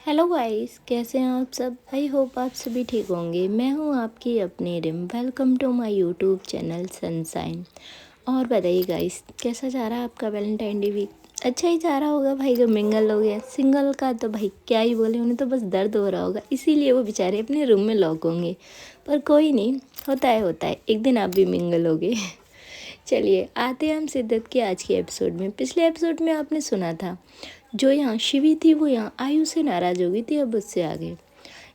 Hello guys, कैसे हैं आप सब। आई होप आप सभी ठीक होंगे। मैं हूं आपकी अपनी Rim. Welcome to my YouTube channel Sunshine. और बताइए गाइस, कैसा जा रहा है आपका वैलेंटाइन डे वीक। अच्छा ही जा रहा होगा भाई। जो मिंगल हो गया, सिंगल का तो भाई क्या ही बोले, उन्हें तो बस दर्द हो रहा होगा, इसीलिए वो बेचारे अपने रूम में लॉक होंगे। पर कोई नहीं, होता है, एक दिन आप भी मिंगल होगे। चलिए आते हैं हम सिद्दत के आज के एपिसोड में। पिछले एपिसोड में आपने सुना था, जो यहाँ शिवी थी वो यहाँ आयु से नाराज़ हो गई थी, अब उससे आगे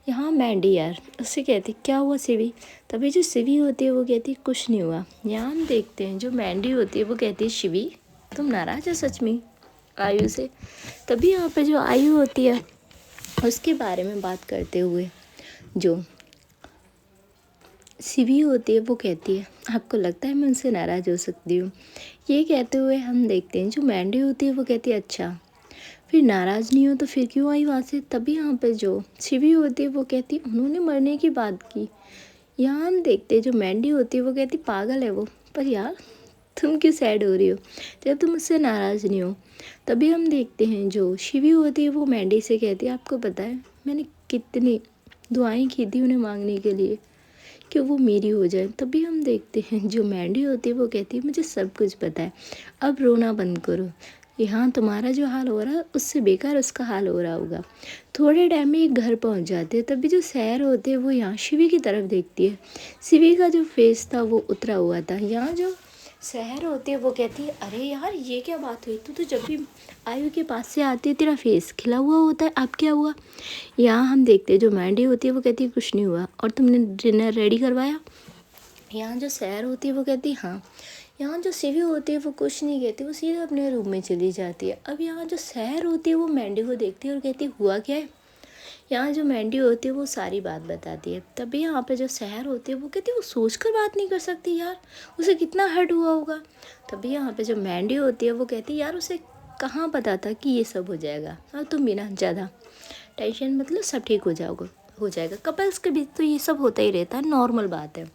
यहाँ मैंडी यार उससे कहती क्या हुआ शिवी। तभी जो शिवी होती है वो कहती कुछ नहीं हुआ। यहाँ हम देखते हैं जो मैंडी होती है वो कहती है शिवी तुम नाराज़ हो सच में आयु से। तभी यहाँ पे जो आयु होती है उसके बारे में बात करते हुए जो शिवी होती है वो कहती है आपको लगता है मैं उनसे नाराज़ हो सकती हूँ। ये कहते हुए हम देखते हैं जो मैंडी होती है वो कहती है अच्छा फिर नाराज़ नहीं हो तो फिर क्यों आई वहाँ से। तभी यहाँ पे जो शिवी होती है वो कहती उन्होंने मरने की बात की। यहाँ हम देखते हैं जो मैंडी होती है वो कहती पागल है वो। पर यार तुम क्यों सैड हो रही हो जब तुम मुझसे नाराज़ नहीं हो। तभी हम देखते हैं जो शिवी होती है वो मैंडी से कहती है आपको पता है मैंने कितनी दुआएं की थी उन्हें मांगने के लिए कि वो मेरी हो जाए। तभी हम देखते हैं जो मैंडी होती है वो कहती है मुझे सब कुछ पता है, अब रोना बंद करो। यहाँ तुम्हारा जो हाल हो रहा है उससे बेकार उसका हाल हो रहा होगा। थोड़े टाइम में एक घर पहुँच जाते हैं। तभी जो सैर होते हैं वो यहाँ शिवी की तरफ देखती है। शिवी का जो फेस था वो उतरा हुआ था। यहाँ जो शहर होती है वो कहती है अरे यार ये क्या बात हुई, तू तो जब भी आयु के पास से आती है तेरा फेस खिला हुआ होता है, अब क्या हुआ। यहाँ हम देखते हैं जो मैंडी होती है वो कहती है कुछ नहीं हुआ। और तुमने डिनर रेडी करवाया। यहाँ जो सैर होती है वो कहती है हाँ। यहाँ जो शिवी होती है वो कुछ नहीं कहती, वो सीधे अपने रूम में चली जाती है। अब यहाँ जो सैर होती है वो मैंडी को देखती है और कहती है हुआ क्या है। यहाँ जो मैंडी होती है वो सारी बात बताती है। तभी यहाँ पे जो सहर होती है वो कहती है वो सोच कर बात नहीं कर सकती यार, उसे कितना हर्ट हुआ होगा। तभी यहाँ पे जो मैंडी होती है वो कहती है यार उसे कहाँ पता था कि ये सब हो जाएगा। और तुम भी ना ज़्यादा टेंशन मतलब सब ठीक हो जाएगा। कपल्स के बीच तो ये सब होता ही रहता है, नॉर्मल बात है।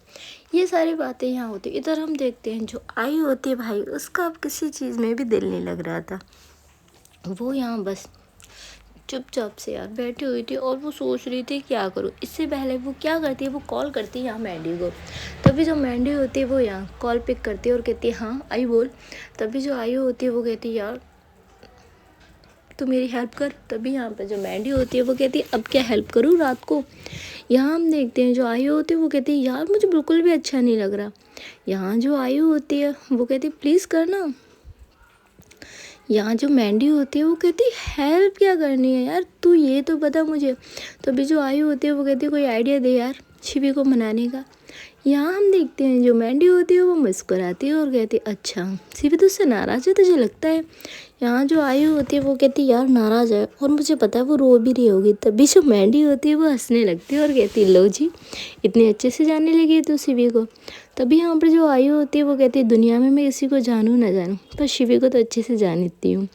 ये सारी बातें यहाँ होती है। इधर हम देखते हैं जो आई होती है भाई उसका अब किसी चीज़ में भी दिल नहीं लग रहा था। वो यहाँ बस चुपचाप से यार बैठी हुई थी और वो सोच रही थी क्या करूँ। इससे पहले वो क्या करती है, वो कॉल करती है यहाँ मैंडी को। तभी जो मैंडी होती है वो यहाँ कॉल पिक करती है और कहती है हाँ आई बोल। तभी जो आई होती है वो कहती है यार तू मेरी हेल्प कर। तभी यहाँ पे जो मैंडी होती है वो कहती है अब क्या हेल्प करूँ रात को। यहाँ हम देखते हैं जो आयु होती है वो कहती है यार मुझे बिल्कुल भी अच्छा नहीं लग रहा। यहाँ जो आयु होती है वो कहती है प्लीज़ करना। यहाँ जो मैंडी होती है वो कहती हेल्प क्या करनी है यार, तू ये तो बता मुझे। तो अभी जो आयु होती है वो कहती है कोई आइडिया दे यार शिवी को मनाने का। यहाँ हम देखते हैं जो मैंडी होती है वो मुस्कुराती है और कहती है अच्छा शिवी तुझसे नाराज़ है तुझे लगता है। यहाँ जो आयु होती है वो कहती है यार नाराज़ है और मुझे पता है वो रो भी रही होगी। तभी जो मैंडी होती है वो हंसने लगती है और कहती है लो जी इतने अच्छे से जानने लगी है तू शिवी को। तभी यहाँ पर जो आयु होती है वो कहती है दुनिया में मैं किसी को जानूँ ना जानूँ पर शिवी को तो अच्छे से जानती हूँ।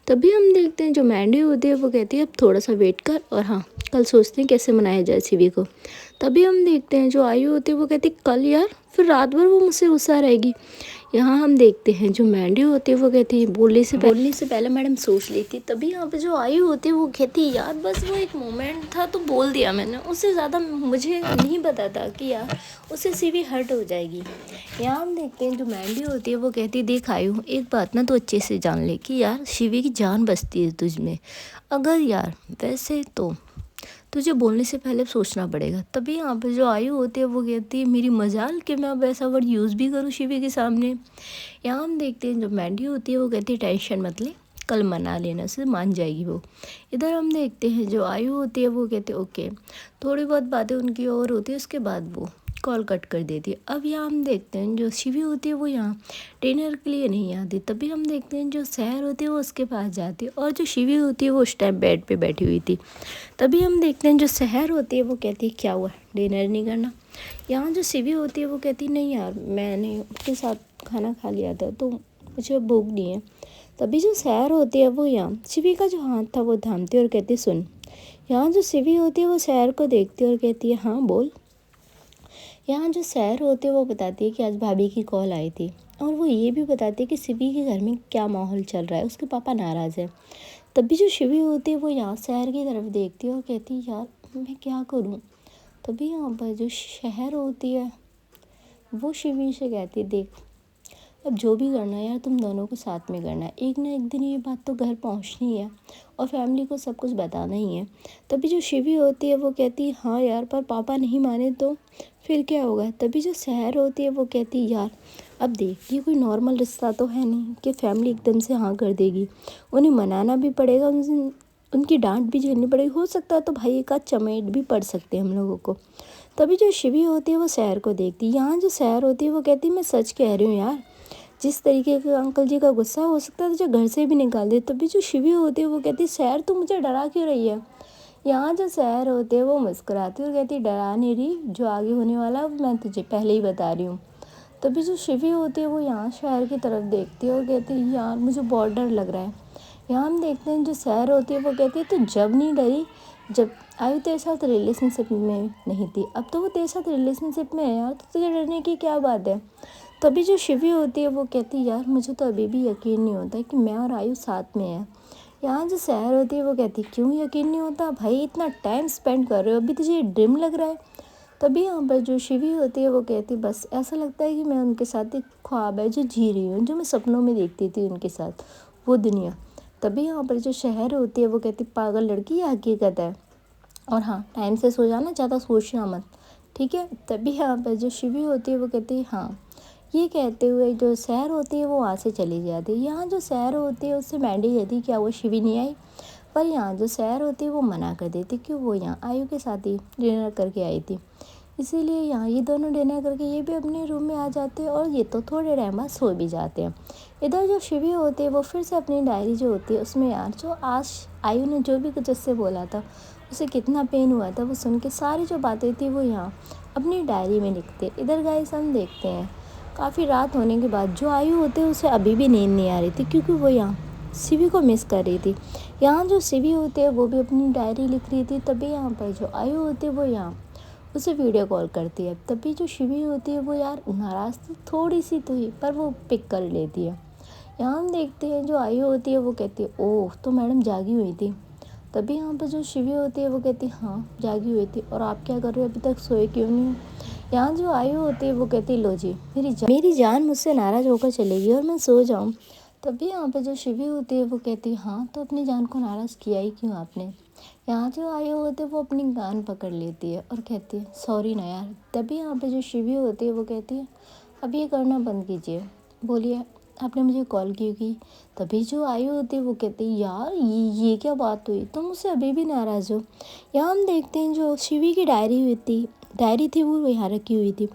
तभी हम देखते हैं जो मैंडी होती है वो कहती है अब थोड़ा सा वेट कर और हाँ कल सोचते हैं कैसे मनाया जाए शिवी को। तभी हम देखते हैं जो आयु होती है वो कहती है कल यार फिर रात भर वो मुझसे गुस्सा रहेगी। यहाँ हम देखते हैं जो मैंडी होती है वो कहती है बोलने से पहले मैडम सोच लेती। तभी यहाँ पे जो आयु होती है वो कहती है यार बस वो एक मोमेंट था तो बोल दिया मैंने, उससे ज़्यादा मुझे नहीं पता था कि यार उससे सीवी हर्ट हो जाएगी। यहाँ हम देखते हैं जो मैंडी होती है वो कहती है देख आयु एक बात ना तो अच्छे से जान ले कि यार शिवी की जान बसती है तुझ में। अगर यार वैसे तो तुझे बोलने से पहले सोचना पड़ेगा। तभी यहाँ पे जो आयु होती है वो कहती है मेरी मजाल कि मैं अब ऐसा वर्ड यूज़ भी करूँ शिवी के सामने। यहाँ हम देखते हैं जो मैंडी होती है वो कहती है टेंशन मत ले कल मना लेना से मान जाएगी वो। इधर हम देखते हैं जो आयु होती है वो कहते हैं ओके। थोड़ी बहुत बातें उनकी और होती है उसके बाद वो कॉल कट कर देती है। अब यहाँ हम देखते हैं जो शिवी होती है वो यहाँ डिनर के लिए नहीं आती। तभी हम देखते हैं जो सहर होती है वो उसके पास जाती है और जो शिवी होती है वो उस टाइम बेड पे बैठी हुई थी। तभी हम देखते हैं जो सहर होती है वो कहती है क्या हुआ डिनर नहीं करना। यहाँ जो शिवी होती है वो कहती नहीं यार मैंने उसके साथ खाना खा लिया था तो मुझे भूख नहीं है। तभी जो सहर होती है वो यहाँ शिवी का जो हाथ था वो थामती है और कहती सुन। यहाँ जो शिवी होती है वो सहर को देखती है और कहती है हाँ बोल। यहाँ जो सैर होती है वो बताती है कि आज भाभी की कॉल आई थी और वो ये भी बताती है कि शिवी के घर में क्या माहौल चल रहा है, उसके पापा नाराज़ है। तभी जो शिवी होती है वो यहाँ शहर की तरफ देखती है और कहती है यार मैं क्या करूँ। तभी यहाँ पर जो शहर होती है वो शिवी से कहती है देख अब जो भी करना है यार तुम दोनों को साथ में करना है, एक ना एक दिन ये बात तो घर पहुंचनी है और फैमिली को सब कुछ बताना ही है। तभी जो शिवी होती है वो कहती है हाँ यार पर पापा नहीं माने तो फिर क्या होगा। तभी जो शहर होती है वो कहती है यार अब देख ये कोई नॉर्मल रिश्ता तो है नहीं कि फैमिली एकदम से हाँ कर देगी, उन्हें मनाना भी पड़ेगा, उनकी डांट भी झेलनी पड़ेगी, हो सकता है तो भाई एक आध चमेट भी पड़ सकते हैं हम लोगों को। तभी जो शिवी होती है वो शहर को देखती है, यहाँ जो शहर होती है वो कहती है मैं सच कह रही हूँ यार, जिस तरीके का अंकल जी का गुस्सा हो सकता है तो जो घर से भी निकाल दे। तभी जो शिवी होती है वो कहती है शहर तू मुझे डरा क्यों रही है। यहाँ जो शहर होती है वो मुस्कुराती है और कहती है डरा नहीं रही, जो आगे होने वाला है मैं तुझे पहले ही बता रही हूँ। तभी जो शिवी होती है वो यहाँ शहर की तरफ देखती है और कहती है यार मुझे बहुत डर लग रहा है। यहाँ हम देखते हैं जो शहर होती है वो कहती है तू जब नहीं डरी जब आयु तेरे साथ रिलेशनशिप में नहीं थी, अब तो वो तेरे साथ रिलेशनशिप में है यार तो तुझे डरने की क्या बात है। तभी जो शिवी होती है वो कहती है यार मुझे तो अभी भी यकीन नहीं होता कि मैं और आयु साथ में है। यहाँ जो शहर होती है वो कहती है क्यों यकीन नहीं होता भाई, इतना टाइम स्पेंड कर रहे हो अभी तुझे ड्रीम लग रहा है। तभी यहाँ पर जो शिवी होती है वो कहती है बस ऐसा लगता है कि मैं उनके साथ एक ख्वाब है जो जी रही हूँ, जो मैं सपनों में देखती थी उनके साथ वो दुनिया। तभी यहाँ पर जो शहर होती है वो कहती पागल लड़की ये हकीकत है, और हाँ टाइम से सो जाना, ज़्यादा सोचना मत, ठीक है। तभी यहाँ पर जो शिवी होती है वो कहती है हाँ। ये कहते हुए जो सैर होती है वो वहाँ से चली जाती है। यहाँ जो सैर होती है उससे मैंडी कहती क्या वो शिवी नहीं आई, पर यहाँ जो सैर होती है वो मना कर देती कि वो यहाँ आयु के साथ ही डिनर करके आई थी, इसीलिए यहाँ ये दोनों डिनर करके ये भी अपने रूम में आ जाते हैं और ये तो थोड़े टाइम बाद सो भी जाते हैं। इधर जो शिवी होती है वो फिर से अपनी डायरी जो होती है उसमें यार जो आज आयु ने जो भी कुछ उससे बोला था, उसे कितना पेन हुआ था वो सुन के सारी जो बातें थी वो यहाँ अपनी डायरी में लिखते। इधर गाइस हम देखते हैं काफ़ी रात होने के बाद जो आयु होती है उसे अभी भी नींद नहीं आ रही थी क्योंकि वो यहाँ शिवी को मिस कर रही थी। यहाँ जो शिवी होती है वो भी अपनी डायरी लिख रही थी। तभी यहाँ पर जो आयु होती है वो यहाँ उसे वीडियो कॉल करती है। तभी जो शिवी होती है वो यार नाराज़ तो थोड़ी सी तो ही, पर वो पिक कर लेती है। यहाँ हम देखते हैं जो आयु होती है वो कहती है ओह तो मैडम जागी हुई थी। तभी यहाँ पर जो शिवी होती है वो कहती है हाँ जागी हुई थी, और आप क्या कर रहे हो अभी तक सोए क्यों नहीं। यहाँ जो आयु होती है वो कहती है लो जी मेरी जान मुझसे नाराज़ होकर चलेगी और मैं सो जाऊँ। तभी यहाँ पे जो शिवी होती है वो कहती है हाँ तो अपनी जान को नाराज़ किया ही क्यों आपने। यहाँ जो आयु होती है वो अपनी कान पकड़ लेती है और कहती है सॉरी ना यार। तभी यहाँ पे जो शिवी होती है वो कहती है अब ये करना बंद कीजिए, बोलिए आपने मुझे कॉल क्यों की। तभी जो आयु होती है वो कहती है यार ये क्या बात हुई, तुम मुझसे अभी भी नाराज़ हो। यहाँ हम देखते हैं जो शिवी की डायरी थी वो यहाँ रखी हुई थी।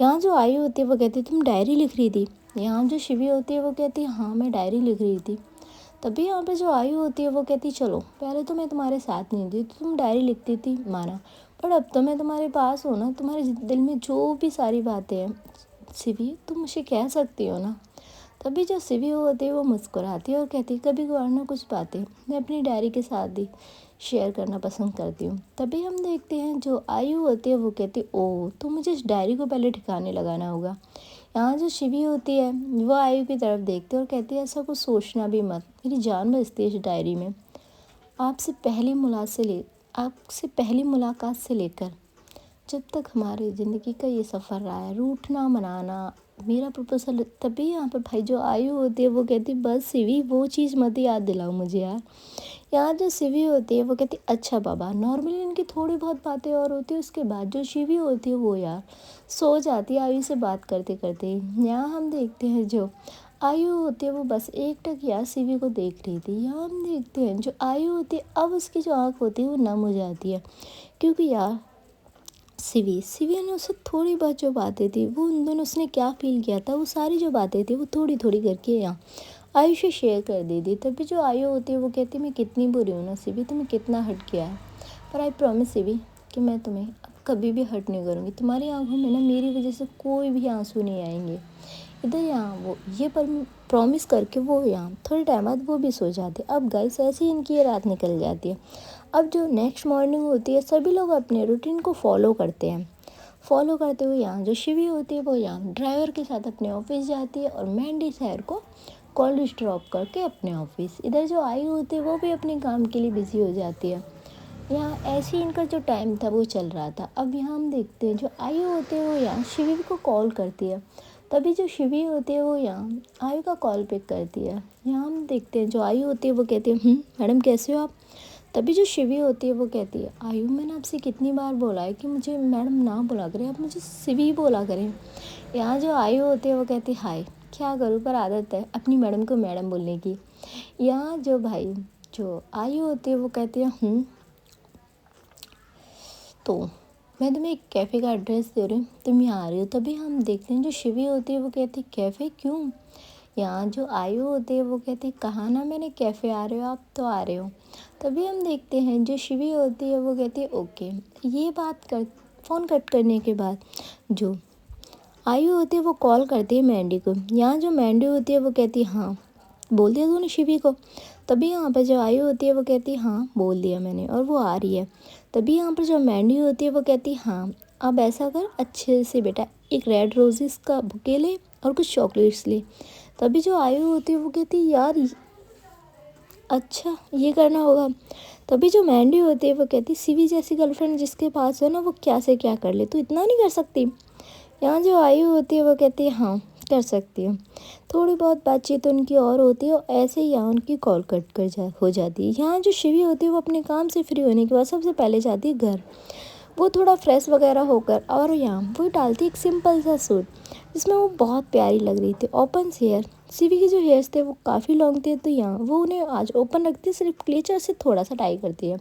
यहाँ जो आयु होती है वो कहती है तुम डायरी लिख रही थी। यहाँ जो शिवी होती है वो कहती है हाँ मैं डायरी लिख रही थी। तभी यहाँ पे जो आयु होती है वो कहती चलो पहले तो मैं तुम्हारे साथ नहीं थी तो तुम डायरी लिखती थी माना, पर अब तो मैं तुम्हारे पास हूँ ना, तुम्हारे दिल में जो भी सारी बातें हैं शिवी तुम मुझे कह सकती हो ना। तभी जो शिवी होती है वो मुस्कुराती है और कहती है कभी कभार ना कुछ बातें मैं अपनी डायरी के साथ ही शेयर करना पसंद करती हूँ। तभी हम देखते हैं जो आयु होती है वो कहती है ओह तो मुझे इस डायरी को पहले ठिकाने लगाना होगा। यहाँ जो शिवी होती है वो आयु की तरफ देखती है और कहती है ऐसा कुछ सोचना भी मत, मेरी जान बसती है इस डायरी में। आपसे पहली मुलाकात से लेकर जब तक हमारी ज़िंदगी का ये सफ़र रहा है, रूठना मनाना मेरा प्रपोजल। तभी यहाँ पर भाई जो आयु होती है वो कहती बस शिवी वो चीज़ मत याद दिलाओ मुझे यार। यहाँ जो शिवी होती है वो कहती अच्छा बाबा, नॉर्मली इनकी थोड़ी बहुत बातें और होती है, उसके बाद जो शिवी होती है वो यार सो जाती है आयु से बात करते करते। यहाँ हम देखते हैं जो आयु होती है वो बस एकटक यार शिवी को देख रही थी। यहाँ हम देखते हैं जो आयु होती है अब उसकी जो आँख होती है वो नम हो जाती है, क्योंकि यार शिवी ने उससे थोड़ी बहुत जो बातें थी वो उन दोनों उसने क्या फील किया था वो सारी जो बातें थी वो थोड़ी थोड़ी करके यहाँ आयु से शेयर कर दी थी। तभी जो आयु होती है वो कहती है मैं कितनी बुरी हूँ ना शिवी, तुम्हें कितना हर्ट किया है, पर आई प्रॉमिस शिवी कि मैं तुम्हें अब कभी भी हर्ट नहीं करूँगी। तुम्हारी आंखों में ना मेरी वजह से कोई भी आंसू नहीं आएंगे। इधर यहाँ वो ये पर प्रॉमिस करके वो यहाँ थोड़े टाइम बाद वो भी सो जाते। अब गाइस ऐसे ही इनकी ये रात निकल जाती है। अब जो नेक्स्ट मॉर्निंग होती है सभी लोग अपने रूटीन को फॉलो करते हैं। फॉलो करते हुए यहाँ जो शिवी होती है वो यहाँ ड्राइवर के साथ अपने ऑफिस जाती है और मैंडी शहर को कॉलेज ड्रॉप करके अपने ऑफिस। इधर जो आयु होती है वो भी अपने काम के लिए बिजी हो जाती है। यहाँ ऐसे ही इनका जो टाइम था वो चल रहा था। अब यहाँ हम देखते हैं जो आयु होती है वो यहाँ शिवी को कॉल करती है। तभी जो शिवी होती है वो यहाँ आयु का कॉल पिक करती है। यहाँ हम देखते हैं जो आयु होती है वो कहती है मैडम कैसे हो आप। तभी जो शिवी होती है वो कहती है आयु मैंने आपसे कितनी बार बोला है कि मुझे मैडम ना बोला करें, आप मुझे शिवी बोला करें। यहाँ जो आयु होती है वो कहती है हाय क्या करूँ पर आदत है अपनी मैडम को मैडम बोलने की। यहाँ जो भाई जो आयु होती है वो कहती है तो मैं तुम्हें एक कैफ़े का एड्रेस दे रही हूँ, तुम यहाँ आ रही हो। तभी हम देखते हैं जो शिवी होती है वो कहती है कैफ़े क्यों। यहाँ जो आयु होती है वो कहती है कहा ना मैंने कैफ़े आ रहे हो आप तो आ रहे हो। तभी हम देखते हैं जो शिवी होती है वो कहती है ओके। ये बात कर फ़ोन कट करने के बाद जो आयु होती है वो कॉल करती है मैंडी को। यहाँ जो मैंडी होती है वो कहती है हाँ बोल दिया तूने शिवी को। तभी यहाँ पर जो आयु होती है वो कहती है हाँ बोल दिया मैंने और वो आ रही है। तभी यहाँ पर जो मैंडी होती है वो कहती है हाँ अब ऐसा कर अच्छे से बेटा एक रेड रोजेस का बुके ले और कुछ चॉकलेट्स ले। तभी जो आयु होती है वो कहती है यार अच्छा ये करना होगा। तभी जो मैंडी होती है वो कहती शिवी जैसी गर्लफ्रेंड जिसके पास हो ना वो क्या से क्या कर ले, तू इतना नहीं कर सकती। यहाँ जो आयु होती है वो कहती है हाँ कर सकती हूँ। थोड़ी बहुत बातचीत उनकी और होती है और ऐसे ही यहाँ उनकी कॉल कट हो जाती है। यहाँ जो शिवी होती है वो अपने काम से फ्री होने के बाद सबसे पहले जाती है घर। वो थोड़ा फ्रेश वगैरह होकर और यहाँ वो डालती एक सिंपल सा सूट जिसमें वो बहुत प्यारी लग रही थी। ओपन हेयर शिवी के जो हेयर्स थे वो काफ़ी लॉन्ग थे तो यहाँ वो उन्हें आज ओपन रखती है, सिर्फ क्लेचर से थोड़ा सा टाई करती है।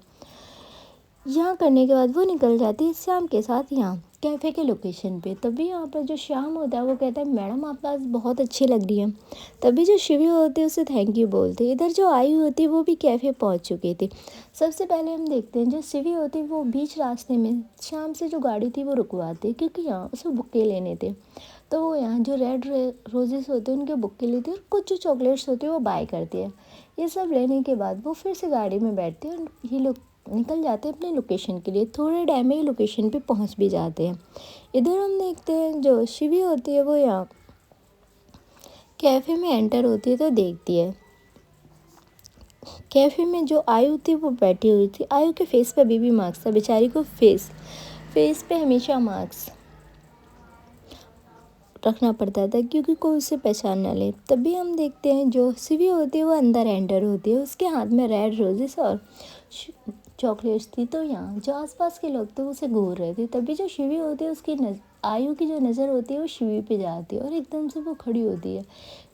यहाँ करने के बाद वो निकल जाती है श्याम के साथ यहाँ कैफ़े के लोकेशन पे। तभी यहाँ पर जो श्याम होता है वो कहता है मैडम आप आज बहुत अच्छी लग रही है। तभी जो शिवी होती है उसे थैंक यू बोलते हैं। इधर जो आयु होती है वो भी कैफ़े पहुँच चुकी थी। सबसे पहले हम देखते हैं जो शिवी होती है वो बीच रास्ते में श्याम से जो गाड़ी थी वो रुकवाती है क्योंकि यहाँ उसे बुक्के लेने थे। तो वो यहाँ जो रेड रोजेस होते हैं उनके बुक्के लेती है और कुछ जो चॉकलेट्स होती है वो बाय करती है। ये सब लेने के बाद वो फिर से गाड़ी में बैठती है और ये लोग निकल जाते हैं अपने लोकेशन के लिए। थोड़े टाइम में लोकेशन पे पहुंच भी जाते हैं। इधर हम देखते हैं जो शिवी होती है वो यहाँ कैफ़े में एंटर होती है तो देखती है कैफ़े में जो आयु थी वो बैठी हुई थी। आयु के फेस पे बेबी मार्क्स था, बेचारी को फेस पे हमेशा मार्क्स रखना पड़ता था क्योंकि कोई उसे पहचान ना ले। तभी हम देखते हैं जो शिवी होती है वो अंदर एंटर होती है, उसके हाथ में रेड रोजेस और चॉकलेट्स थी। तो यहाँ जो आसपास के लोग थे उसे घूर रहे थे। तभी जो शिवी होती है उसकी आयु की जो नज़र होती है वो शिवी पे जाती है और एकदम से वो खड़ी होती है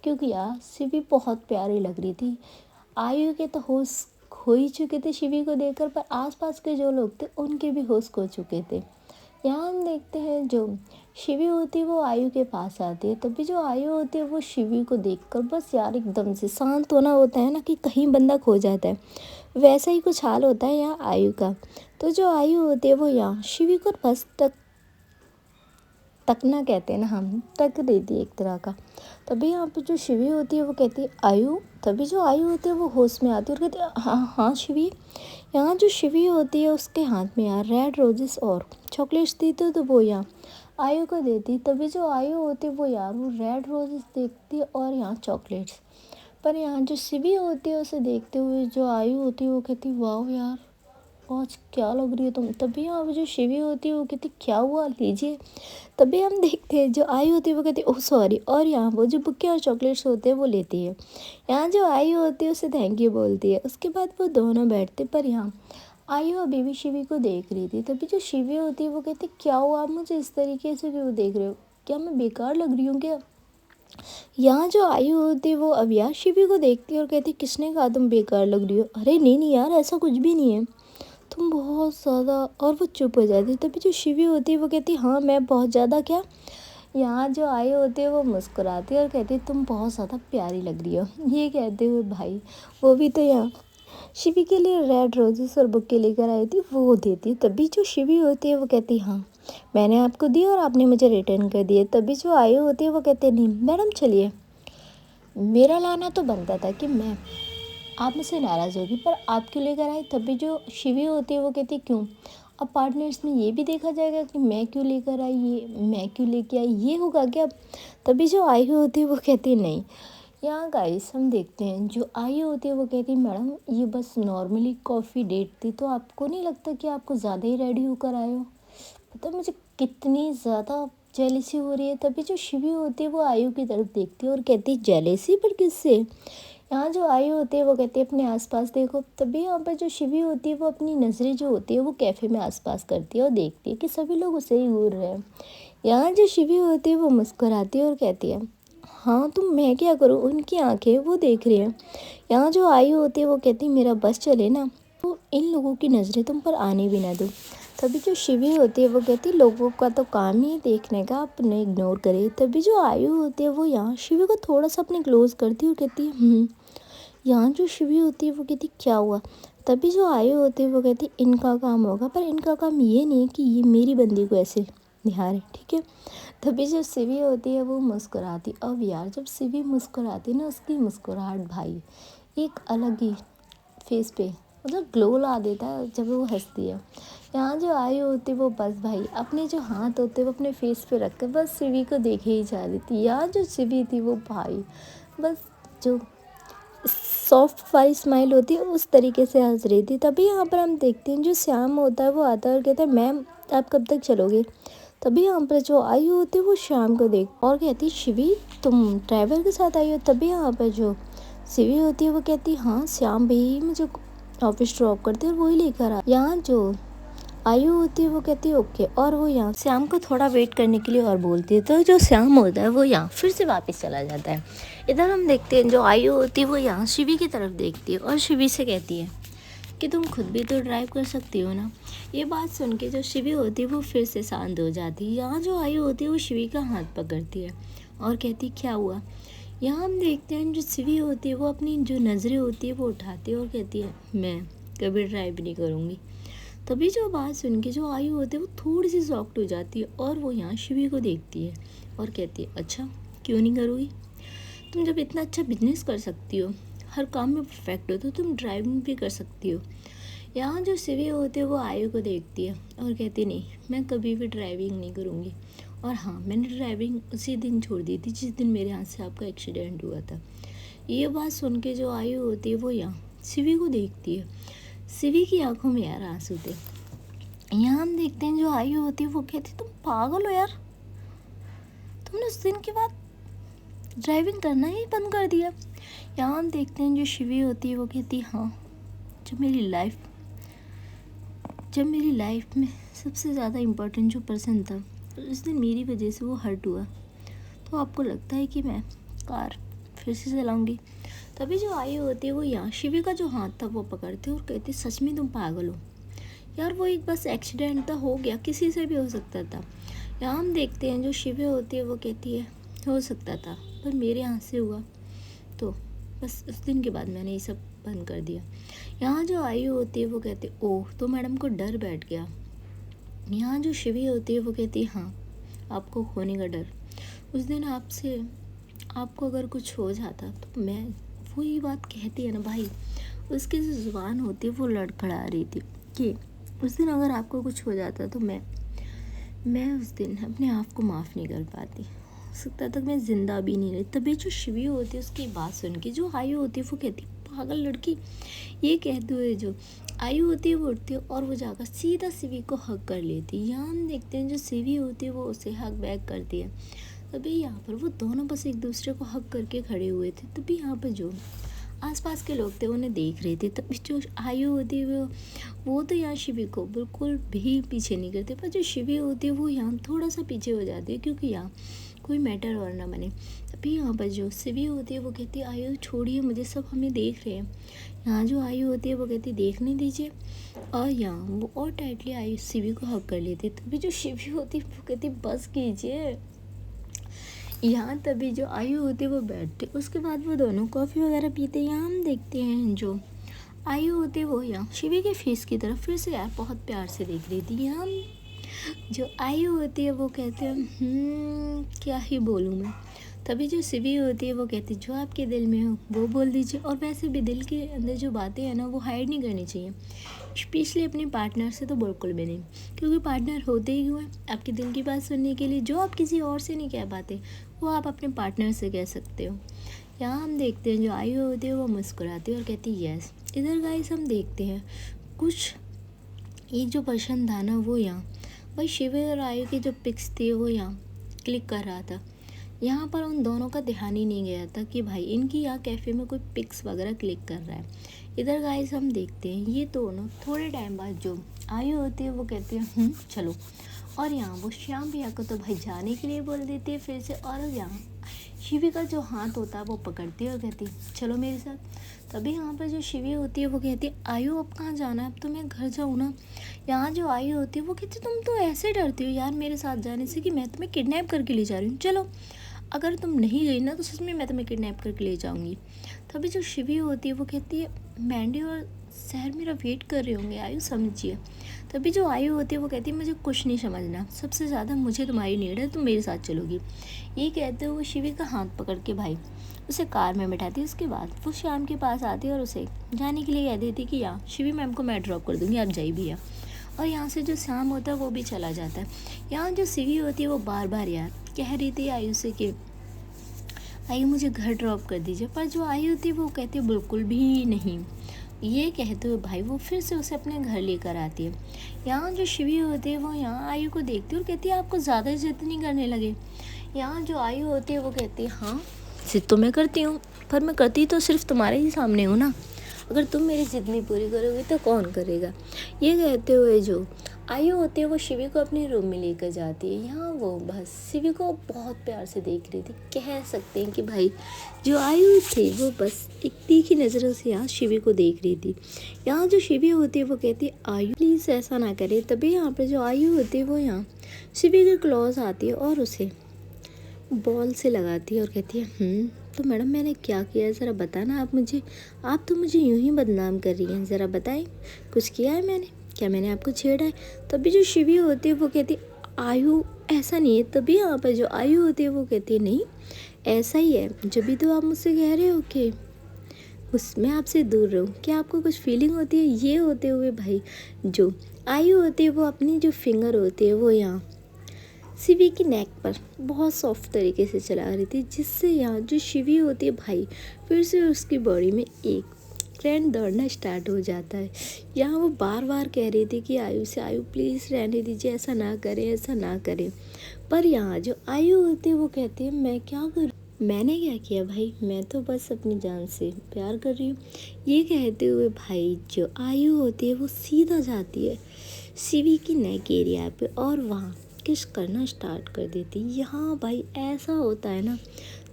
क्योंकि यार शिवी बहुत प्यारी लग रही थी। आयु के तो होश खो ही चुके थे शिवी को देखकर, पर आसपास के जो लोग थे उनके भी होश खो चुके थे। यहाँ हम देखते हैं जो शिवी होती है वो आयु के पास आती है। तभी जो आयु होती है वो शिवी को देखकर बस यार एकदम से शांत होना होता है ना कि कहीं बंदा खो जाता है, वैसा ही कुछ हाल होता है यहाँ आयु का। तो जो आयु होती है वो यहाँ शिवी को बस तकना कहते हैं ना, हम तक देती है एक तरह का। तभी यहाँ पे जो शिवी होती है वो कहती है आयु। तभी जो आयु होती है वो होश में आती है और कहती है हाँ हाँ शिवी। यहाँ जो शिवी होती है उसके हाथ में यार रेड रोजेस और चॉकलेट्स दी तो वो यहाँ आयु को देती। तभी जो आयु होती है वो यार वो रेड रोजेस देखती है और यहाँ चॉकलेट्स। पर यहाँ जो शिवी होती है उसे देखते हुए जो आयु होती है वो कहती वाह यार आज क्या लग रही है तुम। तभी यहाँ पे जो शिवी होती है वो कहती क्या हुआ लीजिए। तभी हम देखते हैं जो आयु होती है वो कहती ओह सॉरी और यहाँ वो जो बुके और चॉकलेट्स होते हैं वो लेती है। यहाँ जो आयु होती है उसे थैंक यू बोलती है। उसके बाद वो दोनों बैठते, पर यहाँ आयु अभी भी शिवी को देख रही थी। तभी जो शिवी होती है वो कहती क्या हुआ आप मुझे इस तरीके से क्यों देख रहे हो, क्या मैं बेकार लग रही हूँ क्या। यहाँ जो आयु होती है वो अब यार शिवी को देखती है और कहती किसने कहा तुम बेकार लग रही हो। अरे नहीं नहीं यार ऐसा कुछ भी नहीं है, तुम बहुत ज़्यादा। और वो चुप हो जाती है। तभी जो शिवी होती है वो कहती हाँ मैं बहुत ज़्यादा क्या। यहाँ जो आयु होती है वो मुस्कुराती है और कहती है तुम बहुत ज़्यादा प्यारी लग रही हो। ये कहते हुए भाई वो भी तो यहाँ शिवी के लिए रेड रोजेस और बुके लेकर आई थी वो देती है। तभी जो शिवी होती है वो कहती हाँ मैंने आपको दी और आपने मुझे रिटर्न कर दिए। तभी जो आयु होती है वो कहते नहीं मैडम चलिए, मेरा लाना तो बनता था कि मैं आप मुझसे नाराज़ होगी पर आप क्यों लेकर आए। तभी जो शिवी होती है वो कहती क्यों, अब पार्टनर्स में ये भी देखा जाएगा कि मैं क्यों लेकर आई, ये मैं क्यों लेके आई, ये होगा क्या अब। तभी जो आयु होती है वो कहती नहीं, यहाँ गाइस हम देखते हैं जो आई होती है वो कहती है मैडम ये बस नॉर्मली कॉफ़ी डेट थी, तो आपको नहीं लगता कि आपको ज़्यादा ही रेडी होकर आए हो। पता है मुझे कितनी ज़्यादा जेलसी हो रही है। तभी जो शिवी होती है वो आयु की तरफ देखती है और कहती है जेलसी पर किससे। यहाँ जो आयु होती है वो कहती है अपने आसपास देखो। तभी यहाँ पर जो शिवी होती है वो अपनी नज़रें जो होती है वो कैफ़े में आसपास करती है और देखती है कि सभी लोग उसे ही घूर रहे हैं। यहाँ जो शिवी होती है वो मुस्कुराती है और कहती है हाँ तो मैं क्या करूँ। उनकी आंखें वो देख रही हैं। यहाँ जो आयु होती है वो कहती है मेरा बस चले ना, तो इन लोगों की नज़रें तुम पर आने भी ना दो। तभी जो शिवी होती है वो कहती है लोगों का तो काम ही देखने का, आप उन्हें इग्नोर करे। तभी जो आयु होती है वो यहाँ शिवी को थोड़ा सा अपने क्लोज करती है और कहती है यहाँ जो शिवी होती है वो कहती क्या हुआ। तभी जो आयु होती है वो कहती इनका काम होगा, पर इनका काम ये नहीं है कि ये मेरी बंदी को ऐसे निहारे, ठीक है। तभी जो शिवी होती है वो मुस्कुराती। अब यार जब शिवी मुस्कुराती ना उसकी मुस्कुराहट भाई एक अलग ही फेस पे मतलब ग्लो ला देता है जब वो हंसती है। यहाँ जो आई होती है वो बस भाई अपने जो हाथ होते हैं वो अपने फेस पे रख कर बस शिवी को देखे ही जा रही थी। यहाँ जो शिवी थी वो भाई बस जो सॉफ्ट वाली स्माइल होती है उस तरीके से हंस रही थी। तभी यहाँ पर हम देखते हैं जो श्याम होता है वो आता है और कहता है मैम आप कब तक चलोगे। तभी यहाँ पर जो आई होती है वो श्याम को देख और कहती है शिवी तुम ड्राइवर के साथ आई हो। तभी यहाँ पर जो शिवी होती है वो कहती है हाँ श्याम भाई मुझे ऑफिस ड्रॉप करते और वही लेकर आ। यहाँ जो आयु होती है वो कहती है ओके, और वो यहाँ श्याम को थोड़ा वेट करने के लिए और बोलती है। तो जो श्याम होता है वो यहाँ फिर से वापस चला जाता है। इधर हम देखते हैं जो आयु होती है वो यहाँ शिवी की तरफ देखती है और शिवी से कहती है कि तुम खुद भी तो ड्राइव कर सकती हो ना। ये बात सुन के जो शिवी होती है वो फिर से शांत हो जाती है। यहाँ जो आयु होती है वो शिवी का हाथ पकड़ती है और कहती क्या हुआ। यहाँ हम देखते हैं जो शिवी होती है वो अपनी जो नज़रें होती है वो उठाती है और कहती है मैं कभी ड्राइव नहीं करूँगी। तभी जो बात सुन के जो आयु होती है वो थोड़ी सी सॉफ्ट हो जाती है और वो यहाँ शिवी को देखती है और कहती है अच्छा क्यों नहीं करोगी। तुम जब इतना अच्छा बिजनेस कर सकती हो, हर काम में परफेक्ट हो, तो तुम ड्राइविंग भी कर सकती हो। यहाँ जो शिवी होती है वो आयु को देखती है और कहती नहीं मैं कभी भी ड्राइविंग नहीं करूँगी। और हाँ मैंने ड्राइविंग उसी दिन छोड़ दी थी जिस दिन मेरे हाथ से आपका एक्सीडेंट हुआ था। ये बात सुन के जो आयु होती है वो यहाँ शिवी को देखती है। शिवी की आंखों में यार आंसू थे। यहाँ हम देखते हैं जो आयु होती है वो कहती तुम पागल हो यार, तुमने उस दिन के बाद ड्राइविंग करना ही बंद कर दिया। यहाँ हम देखते हैं जो शिवी होती है वो कहती हाँ जब मेरी लाइफ में सबसे ज़्यादा इम्पोर्टेंट जो पर्सन था उस दिन मेरी वजह से वो हर्ट हुआ, तो आपको लगता है कि मैं कार फिर से चलाऊँगी। तभी जो आयु होती है वो यहाँ शिवी का जो हाथ था वो पकड़ते और कहते सच में तुम पागल हो यार, वो एक बस एक्सीडेंट था, हो गया, किसी से भी हो सकता था। यहाँ हम देखते हैं जो शिवी होती है वो कहती है हो सकता था पर मेरे हाथ से हुआ, तो बस उस दिन के बाद मैंने ये सब बंद कर दिया। यहाँ जो आयु होती है वो कहती है ओह तो मैडम को डर बैठ गया। यहाँ जो शिवी होती है वो कहती है हाँ आपको खोने का डर। उस दिन आपको अगर कुछ हो जाता तो मैं, वो ये बात कहती है ना भाई, उसकी जो ज़ुबान होती है वो लड़खड़ा रही थी कि उस दिन अगर आपको कुछ हो जाता तो मैं उस दिन अपने आप को माफ़ नहीं कर पाती, हो सकता था मैं ज़िंदा भी नहीं रही। तभी जो शिवी होती है उसकी बात सुन के जो आयु होती है वो कहती पागल लड़की, ये कहते हुए जो आयु होती है वो उठती है और वो जाकर सीधा शिवी को हक कर लेती है। यहाँ हम देखते हैं जो शिवी होती है वो उसे हक बैक करती है। तभी यहाँ पर वो दोनों बस एक दूसरे को हक करके खड़े हुए थे। तभी यहाँ पर जो आसपास के लोग थे उन्हें देख रहे थे। तभी जो आयु होती है वो तो यहाँ शिवी को बिल्कुल भी पीछे नहीं करते, पर जो शिवी होती है वो यहाँ थोड़ा सा पीछे हो जाती है क्योंकि यहाँ कोई मैटर और ना बने। तभी यहाँ पर जो शिवी होती है वो कहती है आयु छोड़िए मुझे, सब हमें देख रहे हैं। यहाँ जो आयु होती है वो कहती है देखने दीजिए, और यहाँ वो और टाइटली आयु शिवी को हक कर लेती है। तभी जो शिवी होती है वो कहती बस कीजिए। यहाँ तभी जो आयु होती है वो बैठते, उसके बाद वो दोनों कॉफ़ी वगैरह पीते। यहाँ हम देखते हैं जो आयु होती है वो यहाँ शिवी के फेस की तरफ फिर से यार बहुत प्यार से देख रही थी। यहाँ जो आयु होती है वो कहते हैं क्या ही बोलूँ मैं। तभी जो शिवी होती है वो कहती है जो आपके दिल में हो वो बोल दीजिए। और वैसे भी दिल के अंदर जो बातें हैं ना वो हाइड नहीं करनी चाहिए, स्पेशली अपने पार्टनर से तो बिल्कुल भी नहीं, क्योंकि पार्टनर होते ही हुए आपके दिल की बात सुनने के लिए। जो आप किसी और से नहीं कह पाते वो आप अपने पार्टनर से कह सकते हो। यहाँ हम देखते हैं जो आयु होती है वो मुस्कुराती है और कहती है यस। इधर गाइस हम देखते हैं कुछ एक जो पर्सन था ना वो यहाँ भाई शिवी और आयु की जो पिक्स थी वो यहाँ क्लिक कर रहा था। यहाँ पर उन दोनों का ध्यान ही नहीं गया था कि भाई इनकी यहाँ कैफ़े में कोई पिक्स वगैरह क्लिक कर रहा है। इधर गाइस हम देखते हैं ये दोनों थोड़े टाइम बाद जो आयु होती है वो कहती है चलो। और यहाँ वो श्याम भैया को तो भाई जाने के लिए बोल देती है फिर से। और यहाँ शिवी का जो हाथ होता है वो पकड़ती है और कहती है चलो मेरे साथ। तभी यहाँ पर जो शिवी होती है वो कहती है आयु अब कहाँ जाना है, अब तो मैं घर जाऊँ ना। यहाँ जो आयु होती है वो कहती है तुम तो ऐसे डरती हो यार मेरे साथ जाने से कि मैं तुम्हें किडनैप करके ले जा रही हूँ, चलो अगर तुम नहीं गई ना तो सच में मैं तुम्हें किडनैप करके ले जाऊँगी। तभी जो शिवी होती है वो कहती है मैंडी और शहर मेरा वेट कर रहे होंगे आयु समझिए। तभी जो आयु होती है वो कहती है मुझे कुछ नहीं समझना, सबसे ज़्यादा मुझे तुम्हारी नीड है, तुम मेरे साथ चलोगी। ये कहते हुए वो शिवी का हाथ पकड़ के भाई उसे कार में बैठाती है। उसके बाद वो श्याम के पास आती है और उसे जाने के लिए कह देती कि यहाँ शिवी मैम को मैं ड्रॉप कर दूँगी, आप जाइए भैया। और यहाँ से जो श्याम होता है वो भी चला जाता है। यहाँ जो शिवी होती है वो बार बार यार कह रही थी आयु से कि आयु मुझे घर ड्रॉप कर दीजिए, पर जो आयु थी वो कहती है बिल्कुल भी नहीं। ये कहते हुए भाई वो फिर से उसे अपने घर लेकर आती है। यहाँ जो शिवी होती है वो यहाँ आयु को देखती है और कहती है आपको ज़्यादा जिद नहीं करने लगे। यहाँ जो आयु होती है वो कहती है हाँ जिद तो मैं करती हूँ, पर मैं करती तो सिर्फ तुम्हारे ही सामने हूँ ना, अगर तुम मेरी जिद नहीं पूरी करोगे तो कौन करेगा। ये कहते हुए जो आयु होती है वो शिवी को अपने रूम में लेकर जाती है। यहाँ वो बस शिवी को बहुत प्यार से देख रही थी, कह सकते हैं कि भाई जो आयु थी वो बस एक तीखी नज़रों से यहाँ शिवी को देख रही थी। यहाँ जो शिवी होती है वो कहती है आयु प्लीज़ ऐसा ना करे। तभी यहाँ पर जो आयु होती है वो यहाँ शिवी के क्लोज आती है और उसे बॉल से लगाती है और कहती है तो मैडम मैंने क्या किया है ज़रा बताना आप तो मुझे यूं ही बदनाम कर रही हैं, ज़रा बताएं कुछ किया है मैंने, क्या मैंने आपको छेड़ा है। तभी जो शिवी होती है वो कहती है आयु ऐसा नहीं है। तभी यहाँ पर जो आयु होती है वो कहती है नहीं ऐसा ही है, जब भी तो आप मुझसे कह रहे हो कि मैं आपसे दूर रहूँ, क्या आपको कुछ फीलिंग होती है। ये होते हुए भाई जो आयु होती है वो अपनी जो फिंगर होती है वो यहाँ शिवी की नेक पर बहुत सॉफ्ट तरीके से चला रही थी, जिससे यहाँ जो शिवी होती है भाई फिर से उसकी बॉडी में एक करंट दौड़ना स्टार्ट हो जाता है। यहाँ वो बार बार कह रही थी कि आयु से आयु प्लीज़ रहने दीजिए, ऐसा ना करें ऐसा ना करें। पर यहाँ जो आयु होती है वो कहती है मैं क्या करूँ, मैंने क्या किया भाई, मैं तो बस अपनी जान से प्यार कर रही हूँ। ये कहते हुए भाई जो आयु होती है वो सीधा जाती है शिवी की नेक एरिया पे और वहाँ किस करना स्टार्ट कर देती। यहाँ भाई ऐसा होता है ना,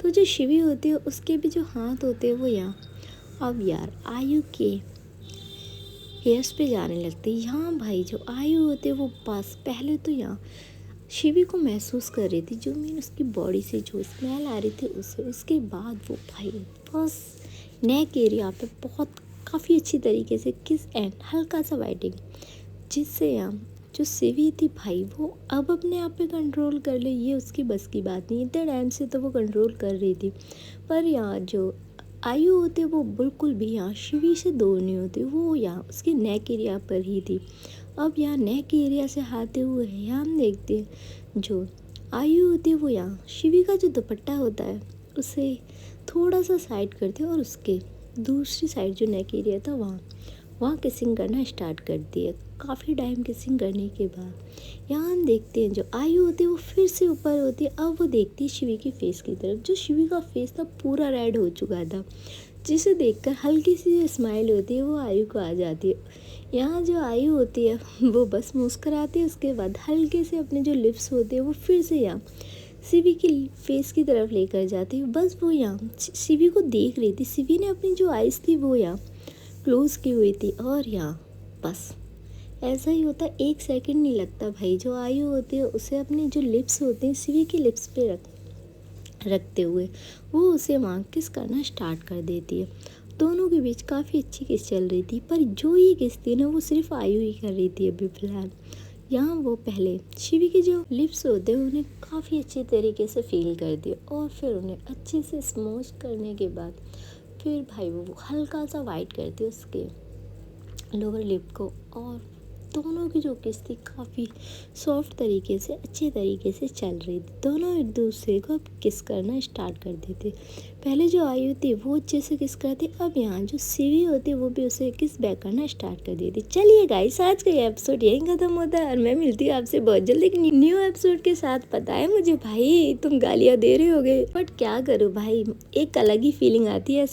तो जो शिवी होती है उसके भी जो हाथ होते हैं वो यहाँ अब यार आयु के हेयर्स पे जाने लगते। यहाँ भाई जो आयु होते हैं वो बस पहले तो यहाँ शिवी को महसूस कर रही थी, जो मीन उसकी बॉडी से जो स्मेल आ रही थी उसे। उसके बाद वो भाई बस नेक एरिया पे बहुत काफ़ी अच्छी तरीके से किस एंड हल्का सा वाइटिंग, जिससे यहाँ जो शिवी थी भाई वो अब अपने आप पे कंट्रोल कर ले, ये उसकी बस की बात नहीं। इतने टाइम से तो वो कंट्रोल कर रही थी, पर यहाँ जो आयु होते वो बिल्कुल भी यहाँ शिवी से दूर नहीं होती, वो यहाँ उसके नेक एरिया पर ही थी। अब यहाँ नेक एरिया से आते हुए यहाँ हम देखते हैं जो आयु होती है वो यहाँ शिवी का जो दुपट्टा होता है उसे थोड़ा सा साइड करती है और उसके दूसरी साइड जो नेक एरिया था वहाँ किसिंग करना स्टार्ट करती है। काफ़ी टाइम किसिंग करने के बाद यहाँ हम देखते हैं जो आयु होती है वो फिर से ऊपर होती है। अब वो देखती है शिवी के फेस की तरफ, जो शिवी का फेस था पूरा रेड हो चुका था, जिसे देखकर हल्की सी जो स्माइल होती है वो आयु को आ जाती है। यहाँ जो आयु होती है वो बस मुस्कुराती है, उसके बाद हल्के से अपने जो लिप्स होते हैं वो फिर से यहाँ शिवी की फेस की तरफ लेकर जाती है। बस वो यहाँ शिवी को देख रही थी, शिवी ने अपनी जो आइज़ थी वो यहाँ क्लोज की हुई थी और यहाँ बस ऐसा ही होता, एक सेकंड नहीं लगता भाई। जो आयु होती है उसे अपने जो लिप्स होते हैं शिवी के लिप्स पे रखते हुए वो उसे वहाँ किस करना स्टार्ट कर देती है। दोनों के बीच काफ़ी अच्छी किस चल रही थी, पर जो ये किस थी ना वो सिर्फ आयु ही कर रही थी अभी फ़िलहाल। यहाँ वो पहले शिवी के जो लिप्स होते हैं उन्हें काफ़ी अच्छे तरीके से फील कर दिया और फिर उन्हें अच्छे से स्मोच करने के बाद फिर भाई वो हल्का सा वाइट करती है उसके लोअर लिप को और दोनों की जो किस थी काफ़ी सॉफ्ट तरीके से अच्छे तरीके से चल रही थी। दोनों एक दूसरे को अब किस करना स्टार्ट कर देते। पहले जो आई होती है वो अच्छे से किस करती, अब यहाँ जो सीवी होती है वो भी उसे किस बैक करना स्टार्ट कर देती। चलिए गाइस, आज का ये एपिसोड यहीं खत्म होता है और मैं मिलती हूँ आपसे बहुत जल्द एक न्यू एपिसोड के साथ। पता है मुझे भाई तुम गालियाँ दे रहे होगे बट क्या करूँ भाई, एक अलग ही फीलिंग आती है।